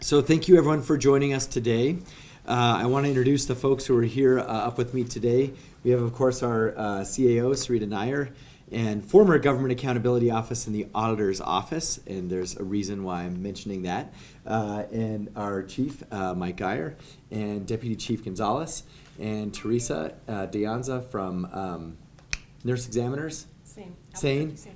So thank you everyone for joining us today. I want to introduce the folks who are here up with me today. We have, of course, our CAO, Sarita Nair, and former Government Accountability Office in the Auditor's Office, and there's a reason why I'm mentioning that, and our Chief, Mike Geyer, and Deputy Chief Gonzalez, and Teresa Deanza from Nurse Examiners,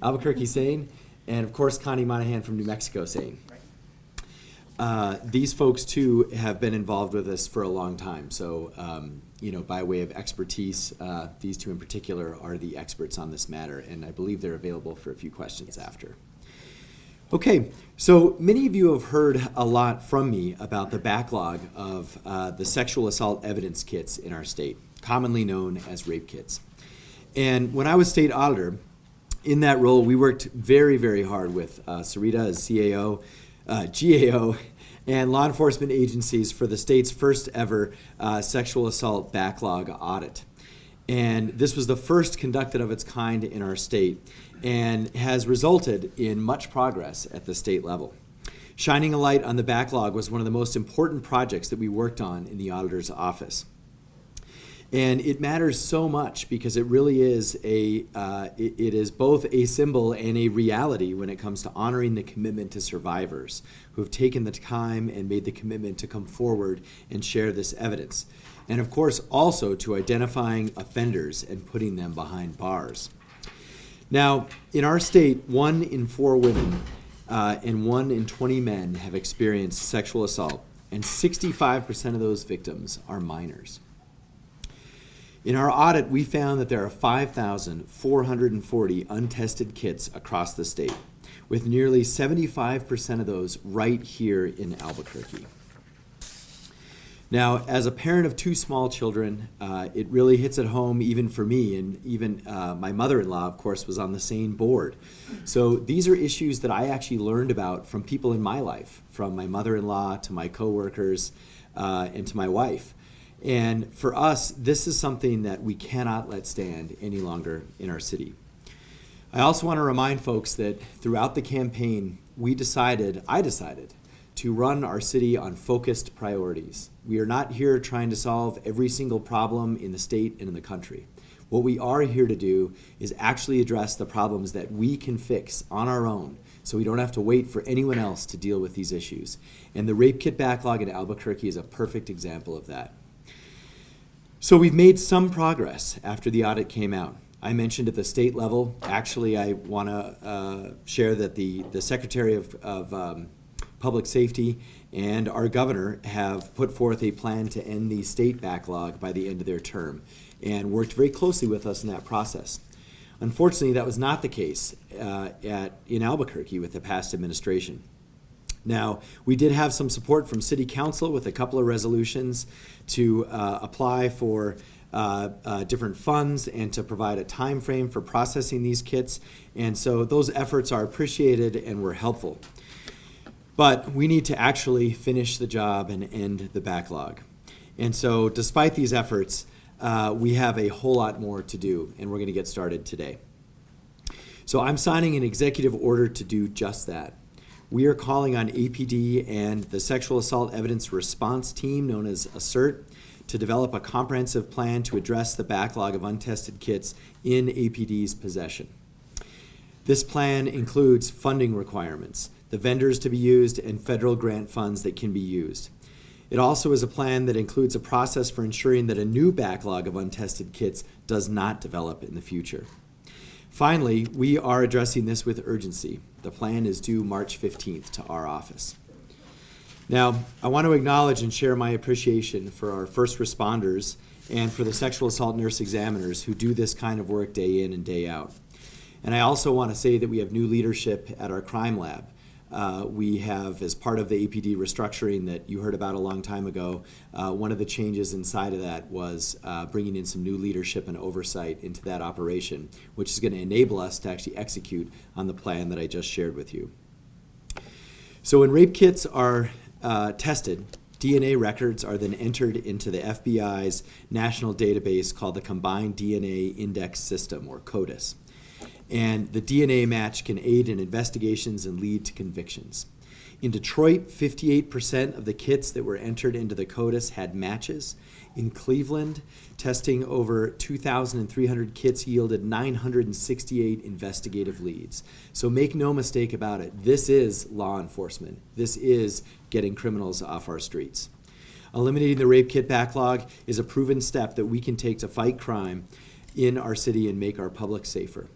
Albuquerque Sane, and of course Connie Monahan from New Mexico Sane. These folks too have been involved with us for a long time, so by way of expertise, these two in particular are the experts on this matter, and I believe they're available for a few questions after. Okay, so many of you have heard a lot from me about the backlog of the sexual assault evidence kits in our state, commonly known as rape kits. And when I was state auditor, in that role, we worked very, very hard with Sarita as CAO, GAO, and law enforcement agencies for the state's first ever sexual assault backlog audit. And this was the first conducted of its kind in our state and has resulted in much progress at the state level. Shining a light on the backlog was one of the most important projects that we worked on in the auditor's office. And it matters so much because it really is it is both a symbol and a reality when it comes to honoring the commitment to survivors who have taken the time and made the commitment to come forward and share this evidence. And of course, also to identifying offenders and putting them behind bars. Now, in our state, 1 in 4 women and 1 in 20 men have experienced sexual assault, and 65% of those victims are minors. In our audit, we found that there are 5,440 untested kits across the state, with nearly 75% of those right here in Albuquerque. Now, as a parent of 2 small children, it really hits at home even for me, and even my mother-in-law, of course, was on the same board. So these are issues that I actually learned about from people in my life, from my mother-in-law to my coworkers and to my wife. And for us, this is something that we cannot let stand any longer in our city. I also want to remind folks that throughout the campaign, I decided to run our city on focused priorities. We are not here trying to solve every single problem in the state and in the country. What we are here to do is actually address the problems that we can fix on our own, so we don't have to wait for anyone else to deal with these issues. And the rape kit backlog in Albuquerque is a perfect example of that. So we've made some progress after the audit came out. I mentioned at the state level, actually I want to share that the Secretary of Public Safety and our governor have put forth a plan to end the state backlog by the end of their term and worked very closely with us in that process. Unfortunately, that was not the case in Albuquerque with the past administration. Now, we did have some support from City Council with a couple of resolutions to apply for different funds and to provide a time frame for processing these kits. And so those efforts are appreciated and were helpful. But we need to actually finish the job and end the backlog. And so despite these efforts, we have a whole lot more to do, and we're going to get started today. So I'm signing an executive order to do just that. We are calling on APD and the Sexual Assault Evidence Response Team, known as ASSERT, to develop a comprehensive plan to address the backlog of untested kits in APD's possession. This plan includes funding requirements, the vendors to be used, and federal grant funds that can be used. It also is a plan that includes a process for ensuring that a new backlog of untested kits does not develop in the future. Finally, we are addressing this with urgency. The plan is due March 15th to our office. Now, I want to acknowledge and share my appreciation for our first responders and for the sexual assault nurse examiners who do this kind of work day in and day out. And I also want to say that we have new leadership at our crime lab. We have, as part of the APD restructuring that you heard about a long time ago, one of the changes inside of that was bringing in some new leadership and oversight into that operation, which is going to enable us to actually execute on the plan that I just shared with you. So when rape kits are tested, DNA records are then entered into the FBI's national database called the Combined DNA Index System, or CODIS. And the DNA match can aid in investigations and lead to convictions. In Detroit, 58% of the kits that were entered into the CODIS had matches. In Cleveland, testing over 2,300 kits yielded 968 investigative leads. So make no mistake about it, this is law enforcement. This is getting criminals off our streets. Eliminating the rape kit backlog is a proven step that we can take to fight crime in our city and make our public safer.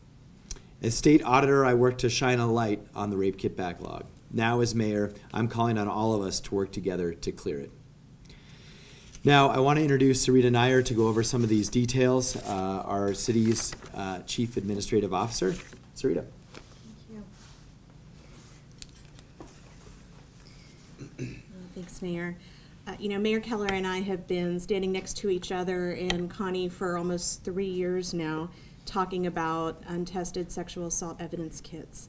As state auditor, I work to shine a light on the rape kit backlog. Now, as mayor, I'm calling on all of us to work together to clear it. Now, I want to introduce Sarita Nair to go over some of these details, our city's Chief Administrative Officer. Sarita. Thank you. Thanks, Mayor. Mayor Keller and I have been standing next to each other in Connie for almost 3 years now, talking about untested sexual assault evidence kits.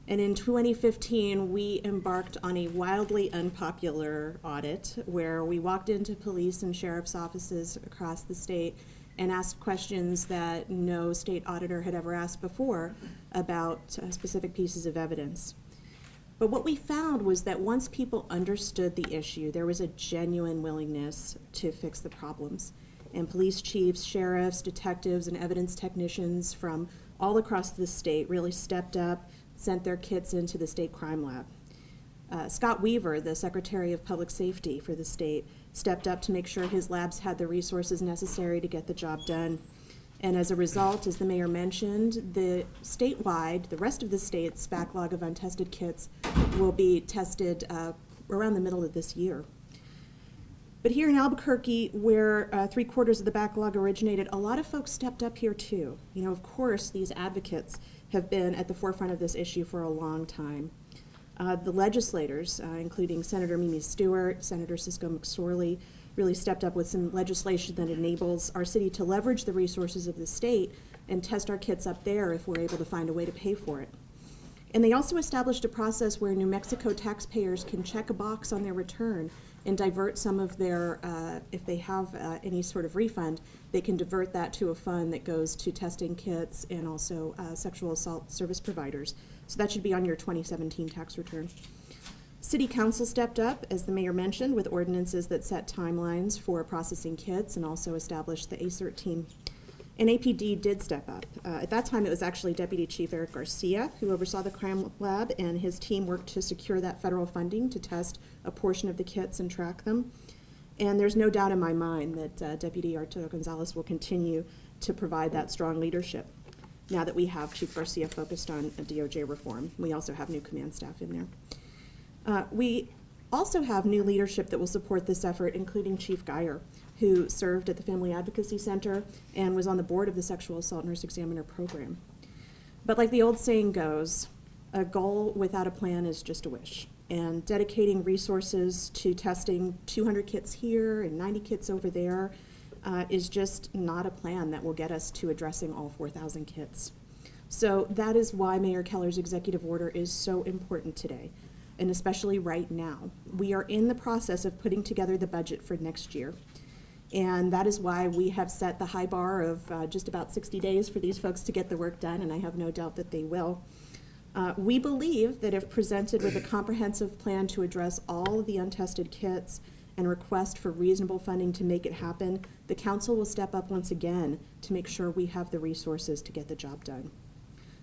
And in 2015, we embarked on a wildly unpopular audit where we walked into police and sheriff's offices across the state and asked questions that no state auditor had ever asked before about specific pieces of evidence. But what we found was that once people understood the issue, there was a genuine willingness to fix the problems. And police chiefs, sheriffs, detectives, and evidence technicians from all across the state really stepped up, sent their kits into the state crime lab. Scott Weaver, the Secretary of Public Safety for the state, stepped up to make sure his labs had the resources necessary to get the job done. And as a result, as the mayor mentioned, the rest of the state's backlog of untested kits will be tested around the middle of this year. But here in Albuquerque, where 3/4 of the backlog originated, a lot of folks stepped up here too. Of course, these advocates have been at the forefront of this issue for a long time. The legislators, including Senator Mimi Stewart, Senator Cisco McSorley, really stepped up with some legislation that enables our city to leverage the resources of the state and test our kits up there if we're able to find a way to pay for it. And they also established a process where New Mexico taxpayers can check a box on their return and divert some of their, if they have any sort of refund, they can divert that to a fund that goes to testing kits and also sexual assault service providers. So that should be on your 2017 tax return. City Council stepped up, as the mayor mentioned, with ordinances that set timelines for processing kits and also established the ACERT team. And APD did step up. At that time, it was actually Deputy Chief Eric Garcia who oversaw the crime lab, and his team worked to secure that federal funding to test a portion of the kits and track them. And there's no doubt in my mind that Deputy Arturo Gonzalez will continue to provide that strong leadership now that we have Chief Garcia focused on DOJ reform. We also have new command staff in there. We also have new leadership that will support this effort, including Chief Geyer, who served at the Family Advocacy Center and was on the board of the Sexual Assault Nurse Examiner program. But like the old saying goes, a goal without a plan is just a wish. And dedicating resources to testing 200 kits here and 90 kits over there is just not a plan that will get us to addressing all 4,000 kits. So that is why Mayor Keller's executive order is so important today, and especially right now. We are in the process of putting together the budget for next year. And that is why we have set the high bar of just about 60 days for these folks to get the work done, and I have no doubt that they will. We believe that if presented with a comprehensive plan to address all of the untested kits and request for reasonable funding to make it happen, the council will step up once again to make sure we have the resources to get the job done.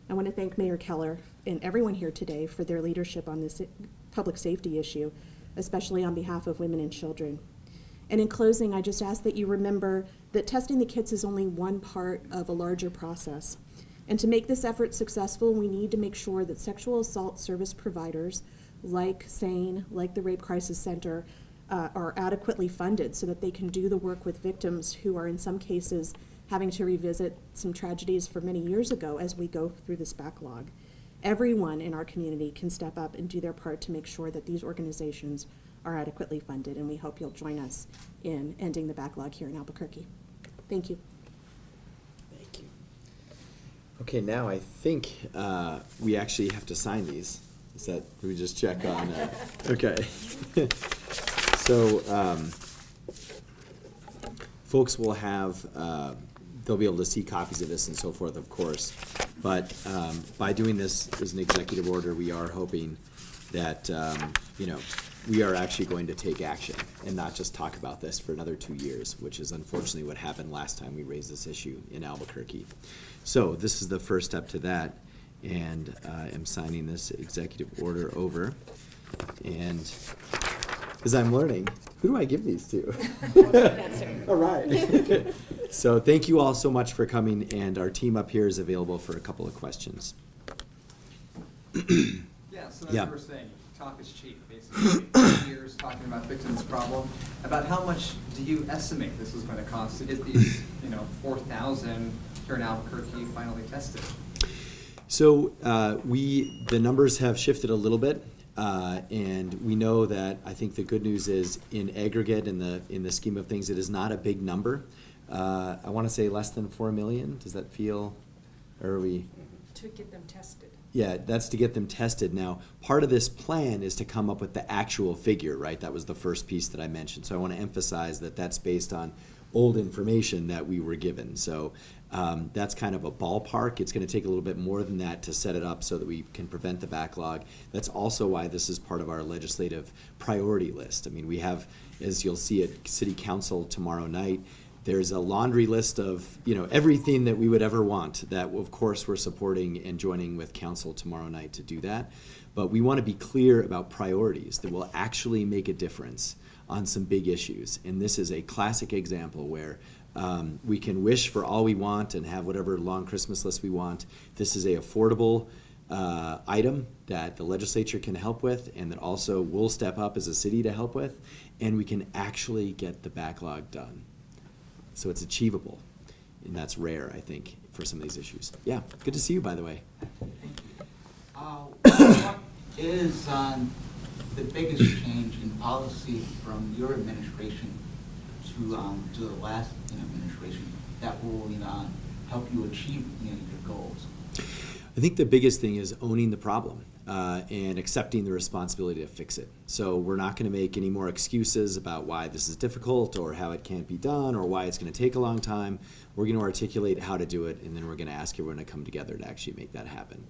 I want to thank Mayor Keller and everyone here today for their leadership on this public safety issue, especially on behalf of women and children. And in closing, I just ask that you remember that testing the kits is only one part of a larger process. And to make this effort successful, we need to make sure that sexual assault service providers like SANE, like the Rape Crisis Center, are adequately funded so that they can do the work with victims who are in some cases having to revisit some tragedies from many years ago as we go through this backlog. Everyone in our community can step up and do their part to make sure that these organizations are adequately funded, and we hope you'll join us in ending the backlog here in Albuquerque. Thank you. Thank you. Okay, now I think we actually have to sign these. Is that, do we just check on okay. So folks will have, they'll be able to see copies of this and so forth, of course. But by doing this as an executive order, we are hoping that, we are actually going to take action and not just talk about this for another 2 years, which is unfortunately what happened last time we raised this issue in Albuquerque. So this is the first step to that, and I am signing this executive order over. And as I'm learning, who do I give these to? All right. So thank you all so much for coming, and our team up here is available for a couple of questions. Yeah, so as you were saying, talk is cheap, basically. Years talking about fixing this problem. About how much do you estimate this is going to cost to get these, 4,000 here in Albuquerque finally tested? So the numbers have shifted a little bit, and we know that I think the good news is in aggregate, in the scheme of things, it is not a big number. I want to say less than 4 million. Does that feel, or are we? To get them tested. Yeah, that's to get them tested. Now, part of this plan is to come up with the actual figure, right? That was the first piece that I mentioned. So I want to emphasize that that's based on old information that we were given. So that's kind of a ballpark. It's going to take a little bit more than that to set it up so that we can prevent the backlog. That's also why this is part of our legislative priority list. I mean, we have, as you'll see at City Council tomorrow night, there's a laundry list of everything that we would ever want that, of course, we're supporting and joining with council tomorrow night to do that. But we want to be clear about priorities that will actually make a difference on some big issues. And this is a classic example where we can wish for all we want and have whatever long Christmas list we want. This is a affordable item that the legislature can help with, and that also we'll step up as a city to help with, and we can actually get the backlog done. So it's achievable, and that's rare, I think, for some of these issues. Yeah, good to see you, by the way. What is the biggest change in policy from your administration to the last administration that will help you achieve your goals? I think the biggest thing is owning the problem and accepting the responsibility to fix it. So we're not going to make any more excuses about why this is difficult or how it can't be done or why it's going to take a long time. We're going to articulate how to do it, and then we're going to ask everyone to come together to actually make that happen.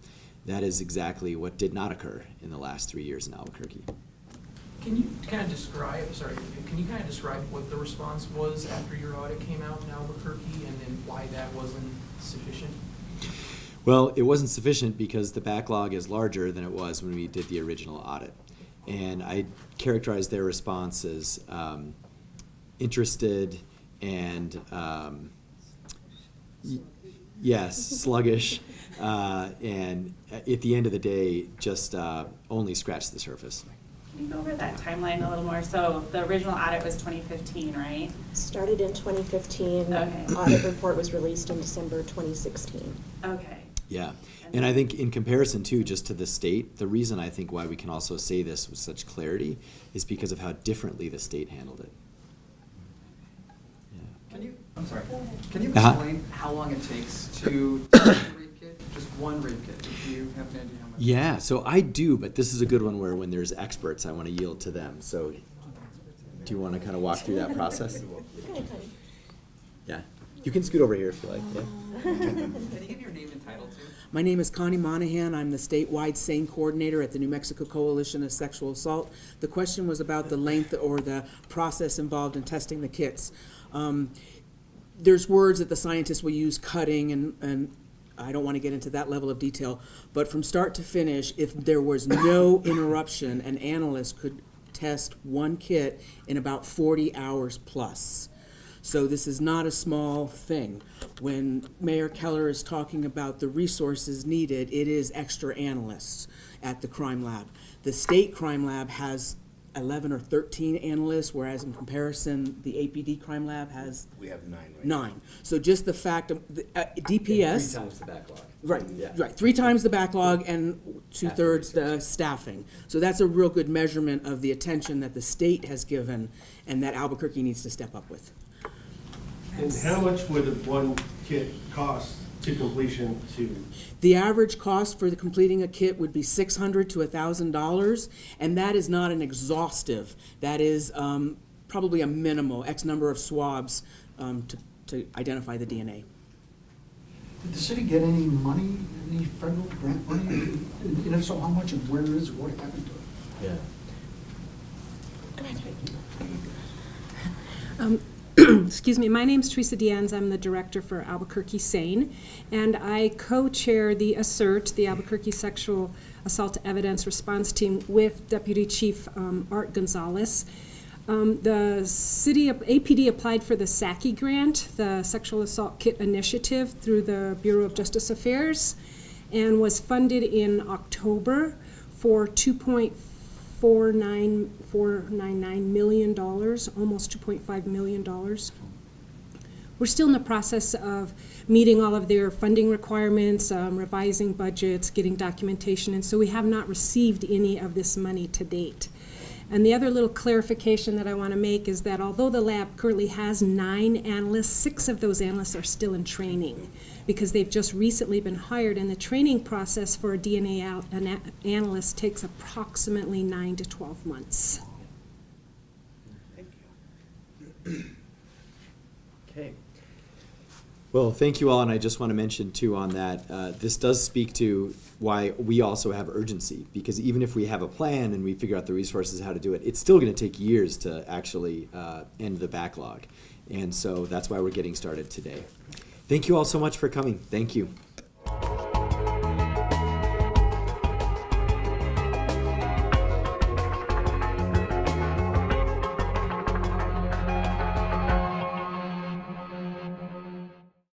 That is exactly what did not occur in the last 3 years in Albuquerque. Can you kind of describe what the response was after your audit came out in Albuquerque, and then why that wasn't sufficient? Well, it wasn't sufficient because the backlog is larger than it was when we did the original audit. And I characterized their response as interested and, sluggish, and at the end of the day, just only scratched the surface. Can you go over that timeline a little more? So the original audit was 2015, right? Started in 2015. Okay. Audit report was released in December 2016. Okay. Yeah, and I think in comparison too, just to the state, the reason I think why we can also say this with such clarity is because of how differently the state handled it. Yeah. Can you explain how long it takes to test a rape kit? Just one rape kit. Do you have an idea how much? Yeah, so I do, but this is a good one where when there's experts, I want to yield to them. So do you want to kind of walk through that process? Yeah. You can scoot over here if you like. Yeah. Can you give your name and title too? My name is Connie Monahan. I'm the statewide SANE coordinator at the New Mexico Coalition of Sexual Assault. The question was about the length or the process involved in testing the kits. There's words that the scientists will use, cutting, and I don't want to get into that level of detail, but from start to finish, if there was no interruption, an analyst could test one kit in about 40 hours plus. So this is not a small thing. When Mayor Keller is talking about the resources needed, it is extra analysts at the crime lab. The state crime lab has 11 or 13 analysts, whereas in comparison, the APD crime lab has... We have 9 right 9. So just the fact of DPS... 3 times the backlog. Right, Yeah. right. 3 times the backlog and 2/3 the staffing. So that's a real good measurement of the attention that the state has given and that Albuquerque needs to step up with. And how much would one kit cost to completion to? The average cost for completing a kit would be $600 to $1,000, and that is not an exhaustive. That is probably a minimal X number of swabs to identify the DNA. Did the city get any money, any federal grant money? And if so, how much and where is it? What happened to it? Yeah. Excuse me, my name's Teresa Diaz. I'm the director for Albuquerque SANE, and I co-chair the ASSERT, the Albuquerque Sexual Assault Evidence Response Team, with Deputy Chief Art Gonzalez. The city of APD applied for the SACI grant, the Sexual Assault Kit Initiative, through the Bureau of Justice Affairs, and was funded in October for $2.499 million, almost $2.5 million. We're still in the process of meeting all of their funding requirements, revising budgets, getting documentation, and so we have not received any of this money to date. And the other little clarification that I want to make is that although the lab currently has 9 analysts, 6 of those analysts are still in training because they've just recently been hired, and the training process for a DNA analyst takes approximately 9 to 12 months. Okay. Well, thank you all, and I just want to mention too on that, this does speak to why we also have urgency, because even if we have a plan and we figure out the resources how to do it, it's still going to take years to actually end the backlog. And so that's why we're getting started today. Thank you all so much for coming. Thank you.